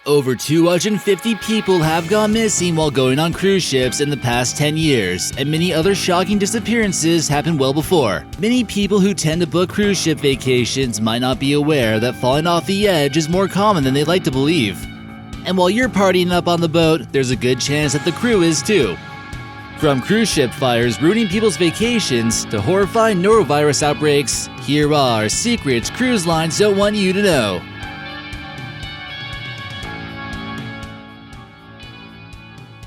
Over 250 people have gone missing while going on cruise ships in the past 10 years, and many other shocking disappearances happened well before. Many people who tend to book cruise ship vacations might not be aware that falling off the edge is more common than they like to believe. And while you're partying up on the boat, there's a good chance that the crew is too. From cruise ship fires ruining people's vacations to horrifying norovirus outbreaks, here are secrets cruise lines don't want you to know.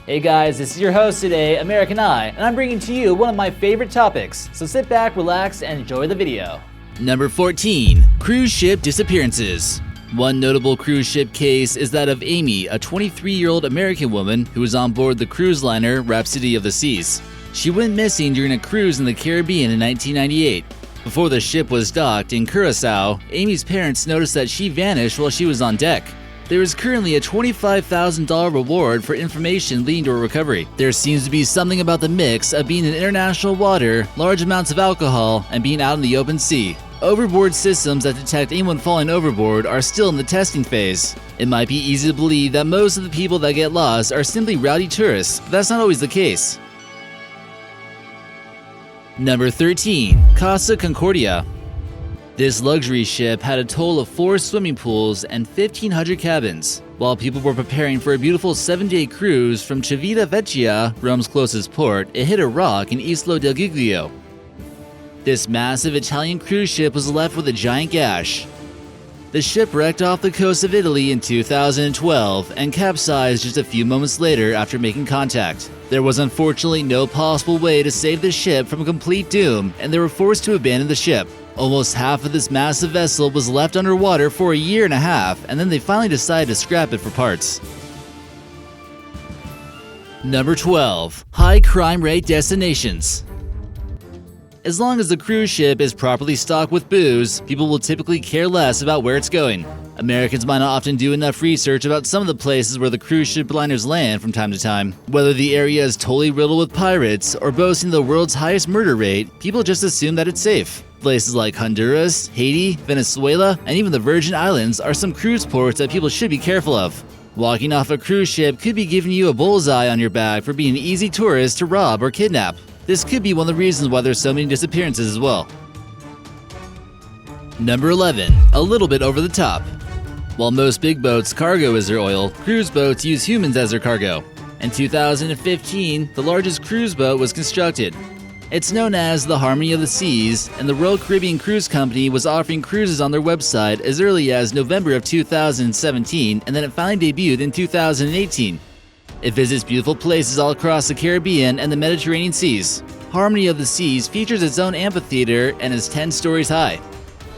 Hey guys, this is your host today, American Eye, and I'm bringing to you one of my favorite topics, so sit back, relax, and enjoy the video. Number 14. Cruise ship disappearances. One notable cruise ship case is that of Amy, a 23-year-old American woman who was on board the cruise liner Rhapsody of the Seas. She went missing during a cruise in the Caribbean in 1998. Before the ship was docked in Curaçao, Amy's parents noticed that she vanished while she was on deck. There is currently a $25,000 reward for information leading to a recovery. There seems to be something about the mix of being in international water, large amounts of alcohol, and being out in the open sea. Overboard systems that detect anyone falling overboard are still in the testing phase. It might be easy to believe that most of the people that get lost are simply rowdy tourists, but that's not always the case. Number 13. COSTA CONCORDIA. This luxury ship had a total of 4 swimming pools and 1,500 cabins. While people were preparing for a beautiful 7-day cruise from Civitavecchia, Rome's closest port, it hit a rock in Isla del Giglio. This massive Italian cruise ship was left with a giant gash. The ship wrecked off the coast of Italy in 2012 and capsized just a few moments later after making contact. There was unfortunately no possible way to save the ship from complete doom, and they were forced to abandon the ship. Almost half of this massive vessel was left underwater for a year and a half, and then they finally decided to scrap it for parts. Number 12. High crime rate destinations. As long as the cruise ship is properly stocked with booze, people will typically care less about where it's going. Americans might not often do enough research about some of the places where the cruise ship liners land from time to time. Whether the area is totally riddled with pirates or boasting the world's highest murder rate, people just assume that it's safe. Places like Honduras, Haiti, Venezuela, and even the Virgin Islands are some cruise ports that people should be careful of. Walking off a cruise ship could be giving you a bullseye on your back for being an easy tourist to rob or kidnap. This could be one of the reasons why there's so many disappearances as well. Number 11. A little bit over the top. While most big boats' cargo is their oil, cruise boats use humans as their cargo. In 2015, the largest cruise boat was constructed. It's known as the Harmony of the Seas, and the Royal Caribbean Cruise Company was offering cruises on their website as early as November of 2017, and then it finally debuted in 2018. It visits beautiful places all across the Caribbean and the Mediterranean seas. Harmony of the Seas features its own amphitheater and is 10 stories high.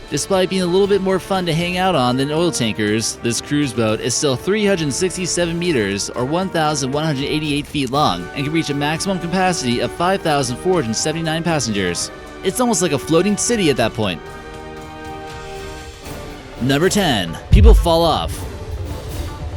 Despite being a little bit more fun to hang out on than oil tankers, this cruise boat is still 367 meters or 1,188 feet long and can reach a maximum capacity of 5,479 passengers. It's almost like a floating city at that point. Number 10. People fall off.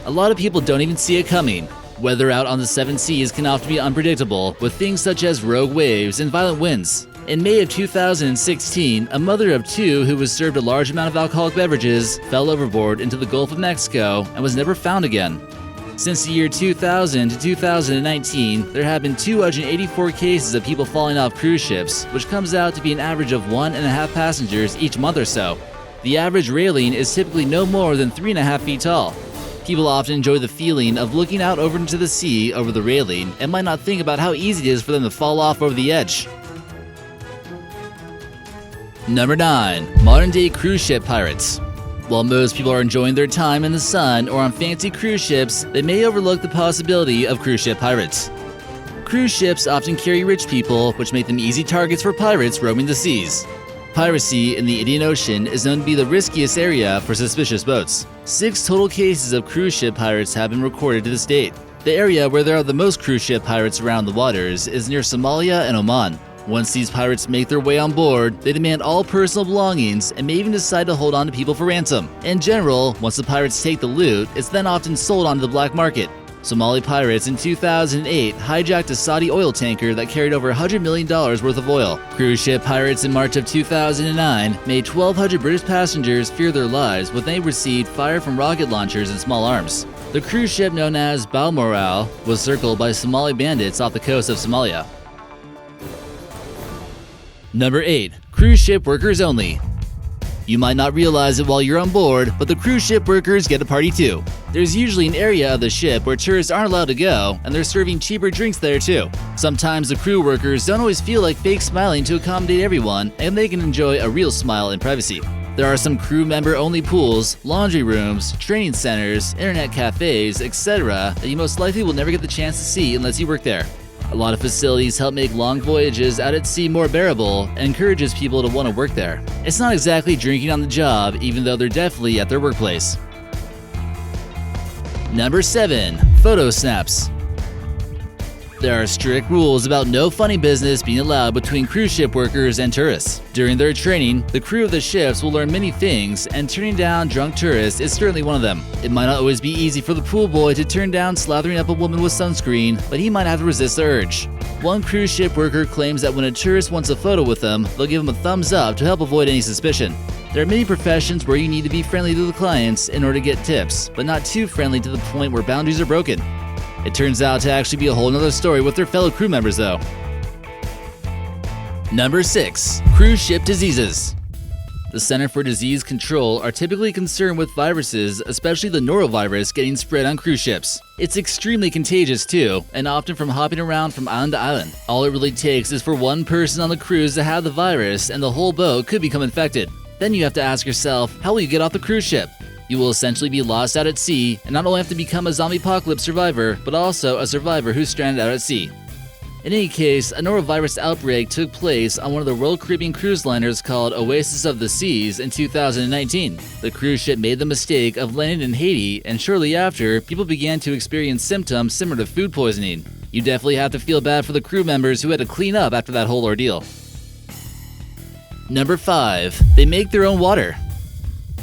A lot of people don't even see it coming. Weather out on the 7 seas can often be unpredictable, with things such as rogue waves and violent winds. In May of 2016, a mother of 2 who was served a large amount of alcoholic beverages fell overboard into the Gulf of Mexico and was never found again. Since the year 2000 to 2019, there have been 284 cases of people falling off cruise ships, which comes out to be an average of 1.5 passengers each month or so. The average railing is typically no more than 3.5 feet tall. People often enjoy the feeling of looking out over into the sea over the railing and might not think about how easy it is for them to fall off over the edge. Number 9. Modern-day cruise ship pirates. While most people are enjoying their time in the sun or on fancy cruise ships, they may overlook the possibility of cruise ship pirates. Cruise ships often carry rich people, which make them easy targets for pirates roaming the seas. Piracy in the Indian Ocean is known to be the riskiest area for suspicious boats. 6 total cases of cruise ship pirates have been recorded to this date. The area where there are the most cruise ship pirates around the waters is near Somalia and Oman. Once these pirates make their way on board, they demand all personal belongings and may even decide to hold on to people for ransom. In general, once the pirates take the loot, it's then often sold onto the black market. Somali pirates in 2008 hijacked a Saudi oil tanker that carried over $100 million worth of oil. Cruise ship pirates in March of 2009 made 1,200 British passengers fear their lives when they received fire from rocket launchers and small arms. The cruise ship known as Balmoral was circled by Somali bandits off the coast of Somalia. Number 8. Cruise ship workers only. You might not realize it while you're on board, but the cruise ship workers get a party too. There's usually an area of the ship where tourists aren't allowed to go, and they're serving cheaper drinks there too. Sometimes the crew workers don't always feel like fake smiling to accommodate everyone, and they can enjoy a real smile in privacy. There are some crew member only pools, laundry rooms, training centers, internet cafes, etc. that you most likely will never get the chance to see unless you work there. A lot of facilities help make long voyages out at sea more bearable and encourages people to want to work there. It's not exactly drinking on the job, even though they're definitely at their workplace. Number 7. Photo snaps. There are strict rules about no funny business being allowed between cruise ship workers and tourists. During their training, the crew of the ships will learn many things, and turning down drunk tourists is certainly one of them. It might not always be easy for the pool boy to turn down slathering up a woman with sunscreen, but he might have to resist the urge. One cruise ship worker claims that when a tourist wants a photo with them, they'll give him a thumbs up to help avoid any suspicion. There are many professions where you need to be friendly to the clients in order to get tips, but not too friendly to the point where boundaries are broken. It turns out to actually be a whole nother story with their fellow crew members though. Number 6. Cruise ship diseases. The Center for Disease Control are typically concerned with viruses, especially the norovirus, getting spread on cruise ships. It's extremely contagious too, and often from hopping around from island to island. All it really takes is for one person on the cruise to have the virus and the whole boat could become infected. Then you have to ask yourself, how will you get off the cruise ship? You will essentially be lost out at sea and not only have to become a zombie apocalypse survivor, but also a survivor who's stranded out at sea. In any case, a norovirus outbreak took place on one of the Royal Caribbean cruise liners called Oasis of the Seas in 2019. The cruise ship made the mistake of landing in Haiti, and shortly after, people began to experience symptoms similar to food poisoning. You definitely have to feel bad for the crew members who had to clean up after that whole ordeal. Number 5. They make their own water.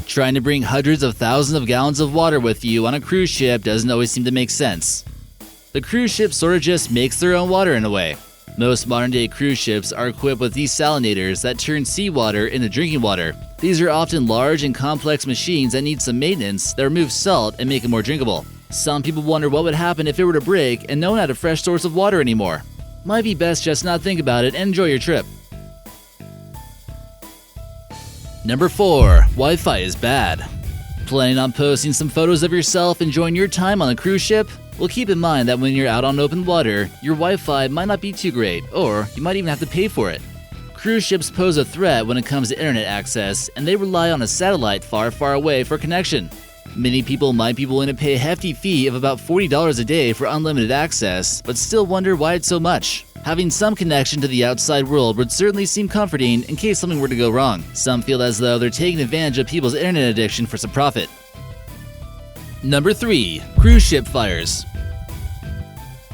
Trying to bring hundreds of thousands of gallons of water with you on a cruise ship doesn't always seem to make sense. The cruise ship sort of just makes their own water in a way. Most modern-day cruise ships are equipped with desalinators that turn seawater into drinking water. These are often large and complex machines that need some maintenance that remove salt and make it more drinkable. Some people wonder what would happen if it were to break and no one had a fresh source of water anymore. Might be best just not think about it and enjoy your trip. Number 4. Wi-Fi is bad. Planning on posting some photos of yourself enjoying your time on a cruise ship? Well, keep in mind that when you're out on open water, your Wi-Fi might not be too great, or you might even have to pay for it. Cruise ships pose a threat when it comes to internet access, and they rely on a satellite far, far away for connection. Many people might be willing to pay a hefty fee of about $40 a day for unlimited access, but still wonder why it's so much. Having some connection to the outside world would certainly seem comforting in case something were to go wrong. Some feel as though they're taking advantage of people's internet addiction for some profit. Number 3. Cruise ship fires.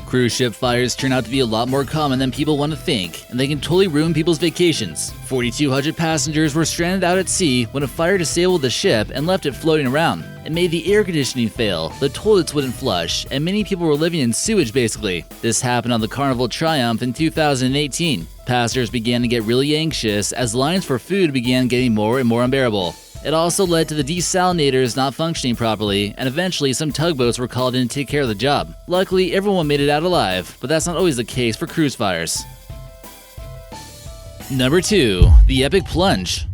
Cruise ship fires turn out to be a lot more common than people want to think, and they can totally ruin people's vacations. 4,200 passengers were stranded out at sea when a fire disabled the ship and left it floating around. It made the air conditioning fail, the toilets wouldn't flush, and many people were living in sewage basically. This happened on the Carnival Triumph in 2018. Passengers began to get really anxious as lines for food began getting more and more unbearable. It also led to the desalinators not functioning properly, and eventually some tugboats were called in to take care of the job. Luckily, everyone made it out alive, but that's not always the case for cruise fires. Number 2. The epic plunge.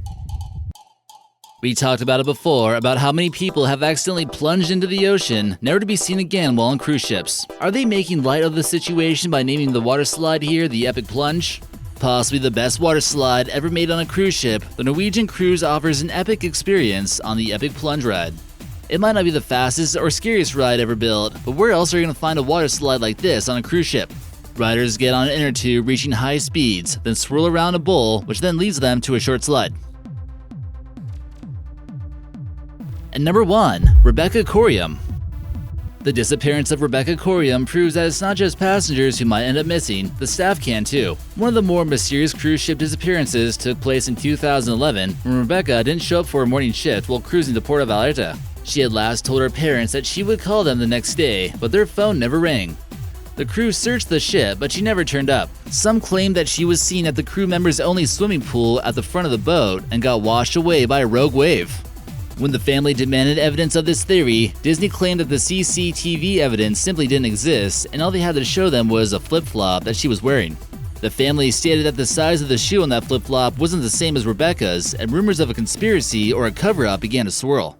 We talked about it before, about how many people have accidentally plunged into the ocean, never to be seen again while on cruise ships. Are they making light of the situation by naming the water slide here the epic plunge? Possibly the best water slide ever made on a cruise ship, the Norwegian cruise offers an epic experience on the epic plunge ride. It might not be the fastest or scariest ride ever built, but where else are you going to find a water slide like this on a cruise ship? Riders get on an inner tube reaching high speeds, then swirl around a bowl, which then leads them to a short slide. And number 1. Rebecca CORIAM. The disappearance of Rebecca CORIAM proves that it's not just passengers who might end up missing, the staff can too. One of the more mysterious cruise ship disappearances took place in 2011 when Rebecca didn't show up for her morning shift while cruising to Puerto Vallarta. She had last told her parents that she would call them the next day, but their phone never rang. The crew searched the ship, but she never turned up. Some claimed that she was seen at the crew members' only swimming pool at the front of the boat and got washed away by a rogue wave. When the family demanded evidence of this theory, Disney claimed that the CCTV evidence simply didn't exist and all they had to show them was a flip-flop that she was wearing. The family stated that the size of the shoe on that flip-flop wasn't the same as Rebecca's, and rumors of a conspiracy or a cover-up began to swirl.